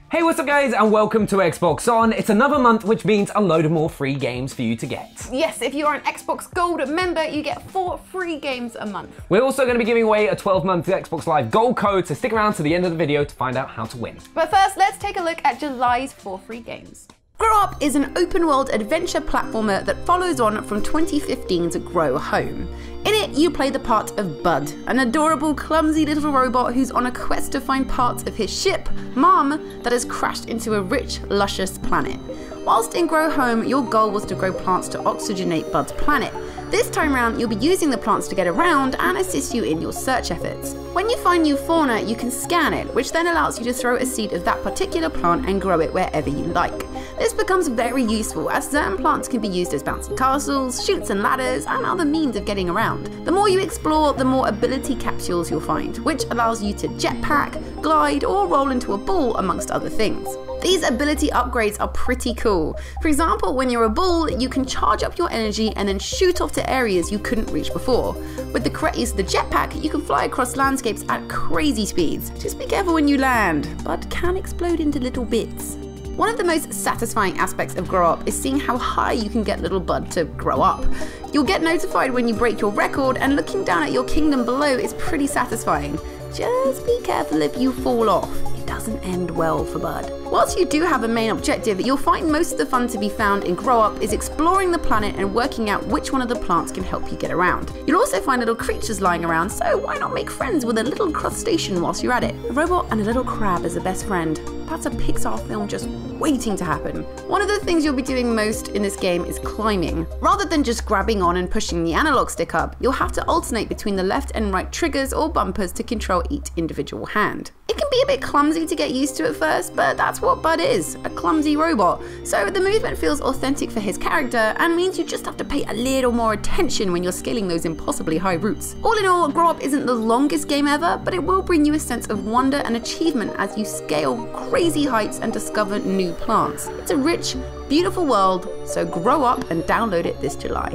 Hey, what's up guys, and welcome to Xbox On. It's another month, which means a load of more free games for you to get. Yes, if you are an Xbox Gold member, you get 4 free games a month. We're also going to be giving away a 12-month Xbox Live Gold code, so stick around to the end of the video to find out how to win. But first, let's take a look at July's 4 free games. Grop is an open-world adventure platformer that follows on from 2015's Grow Home. In it, you play the part of Bud, an adorable, clumsy little robot who's on a quest to find parts of his ship, Mom, that has crashed into a rich, luscious planet. Whilst in Grow Home, your goal was to grow plants to oxygenate Bud's planet. This time round, you'll be using the plants to get around and assist you in your search efforts. When you find new fauna, you can scan it, which then allows you to throw a seed of that particular plant and grow it wherever you like. This becomes very useful, as certain plants can be used as bouncy castles, chutes and ladders, and other means of getting around. The more you explore, the more ability capsules you'll find, which allows you to jetpack, glide, or roll into a ball, amongst other things. These ability upgrades are pretty cool. For example, when you're a bull, you can charge up your energy and then shoot off to areas you couldn't reach before. With the correct use of the jetpack, you can fly across landscapes at crazy speeds. Just be careful when you land, Bud can explode into little bits. One of the most satisfying aspects of Grow Up is seeing how high you can get little Bud to grow up. You'll get notified when you break your record, and looking down at your kingdom below is pretty satisfying. Just be careful if you fall off. It doesn't end well for Bud. Whilst you do have a main objective, you'll find most of the fun to be found in Grow Up is exploring the planet and working out which one of the plants can help you get around. You'll also find little creatures lying around, so why not make friends with a little crustacean whilst you're at it? A robot and a little crab as a best friend. That's a Pixar film just waiting to happen. One of the things you'll be doing most in this game is climbing. Rather than just grabbing on and pushing the analog stick up, you'll have to alternate between the left and right triggers or bumpers to control each individual hand. It can be a bit clumsy to get used to at first, but that's what Bud is, a clumsy robot. So the movement feels authentic for his character and means you just have to pay a little more attention when you're scaling those impossibly high routes. All in all, Grow Up isn't the longest game ever, but it will bring you a sense of wonder and achievement as you scale crazy heights and discover new plants. It's a rich, beautiful world, so grow up and download it this July.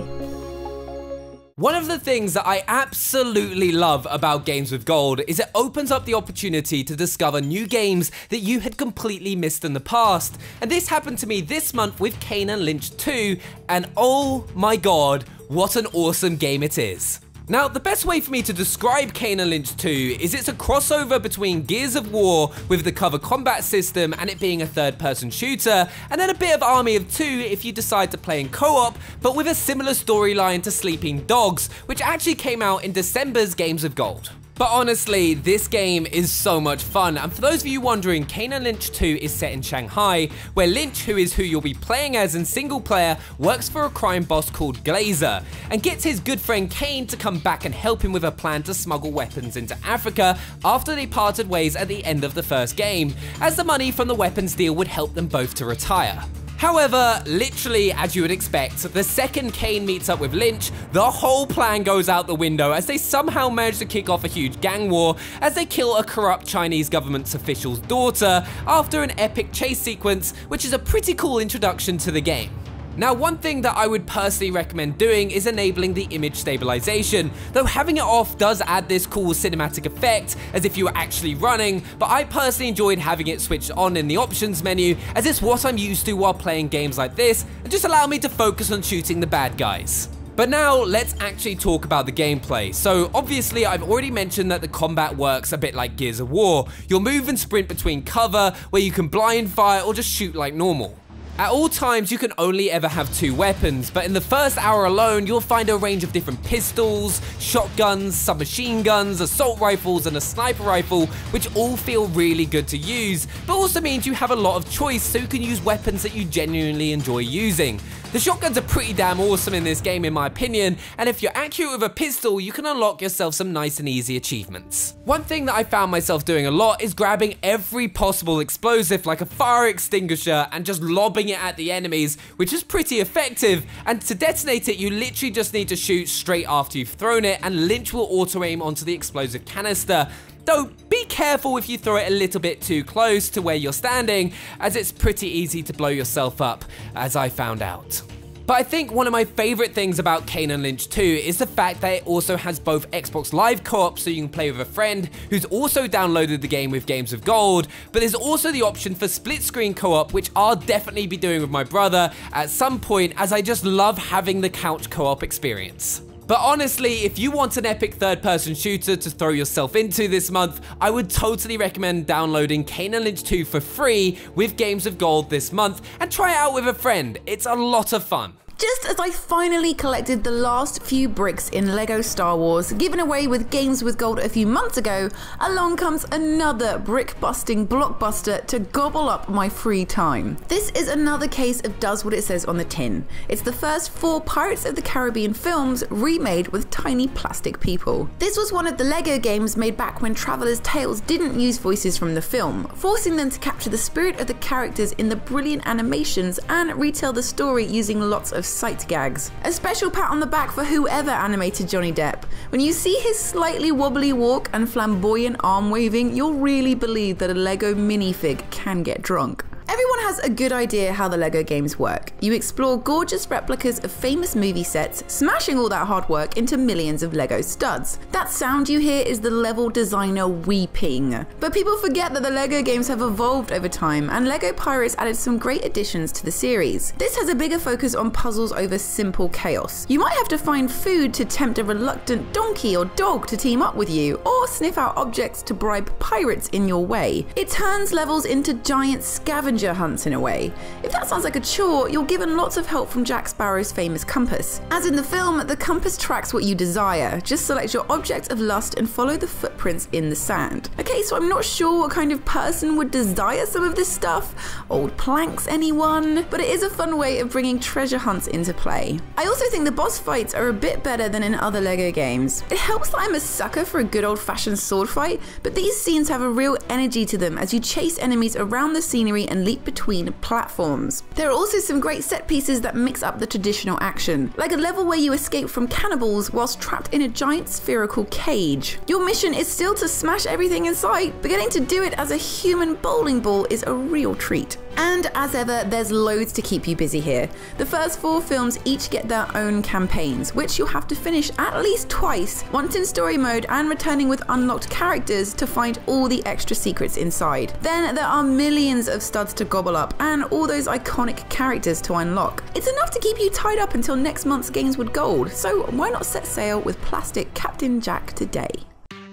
One of the things that I absolutely love about Games with Gold is it opens up the opportunity to discover new games that you had completely missed in the past. And this happened to me this month with Canaan Lynch 2, and oh my god, what an awesome game it is. Now, the best way for me to describe Canaan Lynch 2 is it's a crossover between Gears of War with the cover combat system and it being a third-person shooter, and then a bit of Army of Two if you decide to play in co-op, but with a similar storyline to Sleeping Dogs, which actually came out in December's Games of Gold. But honestly, this game is so much fun, and for those of you wondering, Canaan Lynch 2 is set in Shanghai, where Lynch, who is who you'll be playing as in single player, works for a crime boss called Glazer, and gets his good friend Kane to come back and help him with a plan to smuggle weapons into Africa after they parted ways at the end of the first game, as the money from the weapons deal would help them both to retire. However, literally as you would expect, the second Kane meets up with Lynch, the whole plan goes out the window as they somehow manage to kick off a huge gang war as they kill a corrupt Chinese government official's daughter after an epic chase sequence, which is a pretty cool introduction to the game. Now, one thing that I would personally recommend doing is enabling the image stabilization, though having it off does add this cool cinematic effect as if you were actually running, but I personally enjoyed having it switched on in the options menu as it's what I'm used to while playing games like this and just allow me to focus on shooting the bad guys. But now, let's actually talk about the gameplay. So obviously, I've already mentioned that the combat works a bit like Gears of War. You'll move and sprint between cover, where you can blind fire or just shoot like normal. At all times, you can only ever have 2 weapons, but in the first hour alone, you'll find a range of different pistols, shotguns, submachine guns, assault rifles, and a sniper rifle, which all feel really good to use, but also means you have a lot of choice so you can use weapons that you genuinely enjoy using. The shotguns are pretty damn awesome in this game in my opinion, and if you're accurate with a pistol, you can unlock yourself some nice and easy achievements. One thing that I found myself doing a lot is grabbing every possible explosive like a fire extinguisher and just lobbing it at the enemies, which is pretty effective, and to detonate it you literally just need to shoot straight after you've thrown it and Lynch will auto aim onto the explosive canister. Though be careful if you throw it a little bit too close to where you're standing, as it's pretty easy to blow yourself up, as I found out. But I think one of my favourite things about Canaan Lynch 2 is the fact that it also has both Xbox Live co-op, so you can play with a friend who's also downloaded the game with Games with Gold, but there's also the option for split screen co-op, which I'll definitely be doing with my brother at some point, as I just love having the couch co-op experience. But honestly, if you want an epic third-person shooter to throw yourself into this month, I would totally recommend downloading Canaan Lynch 2 for free with Games of Gold this month and try it out with a friend. It's a lot of fun. Just as I finally collected the last few bricks in LEGO Star Wars, given away with Games with Gold a few months ago, along comes another brick-busting blockbuster to gobble up my free time. This is another case of does what it says on the tin. It's the first 4 Pirates of the Caribbean films remade with tiny plastic people. This was one of the LEGO games made back when Traveller's Tales didn't use voices from the film, forcing them to capture the spirit of the characters in the brilliant animations and retell the story using lots of sight gags. A special pat on the back for whoever animated Johnny Depp. When you see his slightly wobbly walk and flamboyant arm waving, you'll really believe that a LEGO minifig can get drunk. Everyone has a good idea how the LEGO games work. You explore gorgeous replicas of famous movie sets, smashing all that hard work into millions of LEGO studs. That sound you hear is the level designer weeping. But people forget that the LEGO games have evolved over time, and LEGO Pirates added some great additions to the series. This has a bigger focus on puzzles over simple chaos. You might have to find food to tempt a reluctant donkey or dog to team up with you, or sniff out objects to bribe pirates in your way. It turns levels into giant scavenger hunts in a way. If that sounds like a chore, you're given lots of help from Jack Sparrow's famous compass. As in the film, the compass tracks what you desire. Just select your object of lust and follow the footprints in the sand. Okay, so I'm not sure what kind of person would desire some of this stuff. Old planks, anyone? But it is a fun way of bringing treasure hunts into play. I also think the boss fights are a bit better than in other LEGO games. It helps that I'm a sucker for a good old-fashioned sword fight, but these scenes have a real energy to them as you chase enemies around the scenery and leap between platforms. There are also some great set pieces that mix up the traditional action, like a level where you escape from cannibals whilst trapped in a giant spherical cage. Your mission is still to smash everything in sight, but getting to do it as a human bowling ball is a real treat. And as ever, there's loads to keep you busy here. The first 4 films each get their own campaigns, which you'll have to finish at least twice, once in story mode and returning with unlocked characters to find all the extra secrets inside. Then there are millions of studs to gobble up and all those iconic characters to unlock. It's enough to keep you tied up until next month's Games with Gold, so why not set sail with plastic Captain Jack today?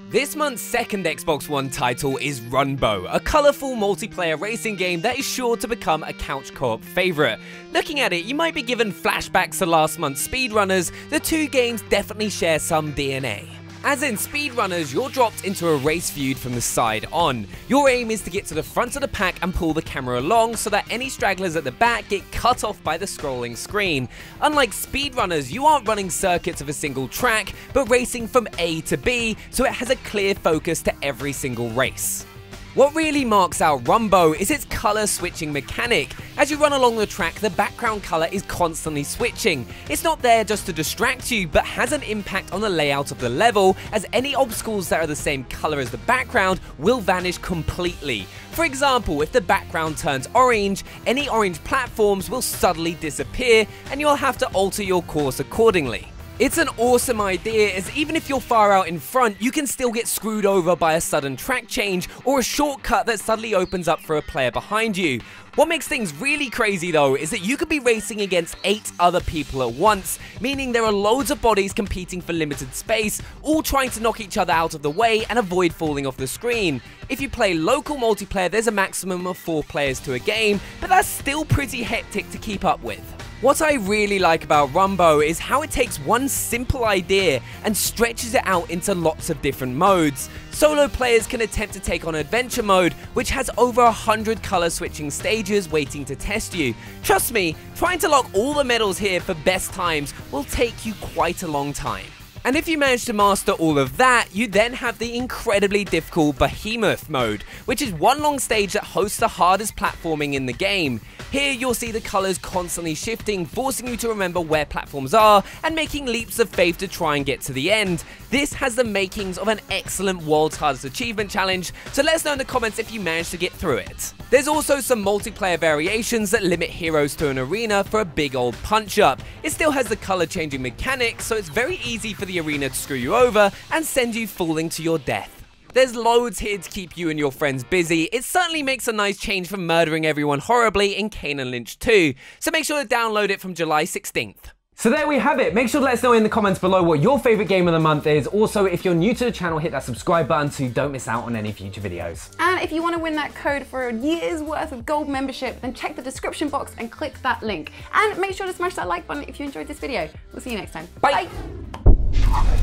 This month's second Xbox One title is Rumbo, a colourful multiplayer racing game that is sure to become a couch co-op favourite. Looking at it, you might be given flashbacks to last month's speedrunners. The 2 games definitely share some DNA. As in speedrunners, you're dropped into a race feud from the side on. Your aim is to get to the front of the pack and pull the camera along so that any stragglers at the back get cut off by the scrolling screen. Unlike speedrunners, you aren't running circuits of a single track, but racing from A to B, so it has a clear focus to every single race. What really marks out Rumbo is its colour switching mechanic. As you run along the track, the background colour is constantly switching. It's not there just to distract you, but has an impact on the layout of the level, as any obstacles that are the same colour as the background will vanish completely. For example, if the background turns orange, any orange platforms will suddenly disappear, and you'll have to alter your course accordingly. It's an awesome idea, as even if you're far out in front, you can still get screwed over by a sudden track change or a shortcut that suddenly opens up for a player behind you. What makes things really crazy though is that you could be racing against 8 other people at once, meaning there are loads of bodies competing for limited space, all trying to knock each other out of the way and avoid falling off the screen. If you play local multiplayer, there's a maximum of 4 players to a game, but that's still pretty hectic to keep up with. What I really like about Rumbo is how it takes one simple idea and stretches it out into lots of different modes. Solo players can attempt to take on adventure mode, which has over 100 colour switching stages waiting to test you. Trust me, trying to lock all the medals here for best times will take you quite a long time. And if you manage to master all of that, you then have the incredibly difficult Behemoth mode, which is one long stage that hosts the hardest platforming in the game. Here you'll see the colours constantly shifting, forcing you to remember where platforms are and making leaps of faith to try and get to the end. This has the makings of an excellent World's Hardest Achievement challenge, so let us know in the comments if you managed to get through it. There's also some multiplayer variations that limit heroes to an arena for a big old punch-up. It still has the colour changing mechanics, so it's very easy for the arena to screw you over and send you falling to your death. There's loads here to keep you and your friends busy. It certainly makes a nice change from murdering everyone horribly in Canaan Lynch 2, so make sure to download it from July 16th. So there we have it. Make sure to let us know in the comments below what your favourite game of the month is. Also, if you're new to the channel, hit that subscribe button so you don't miss out on any future videos. And if you want to win that code for a year's worth of gold membership, then check the description box and click that link. And make sure to smash that like button if you enjoyed this video. We'll see you next time. Bye. Bye.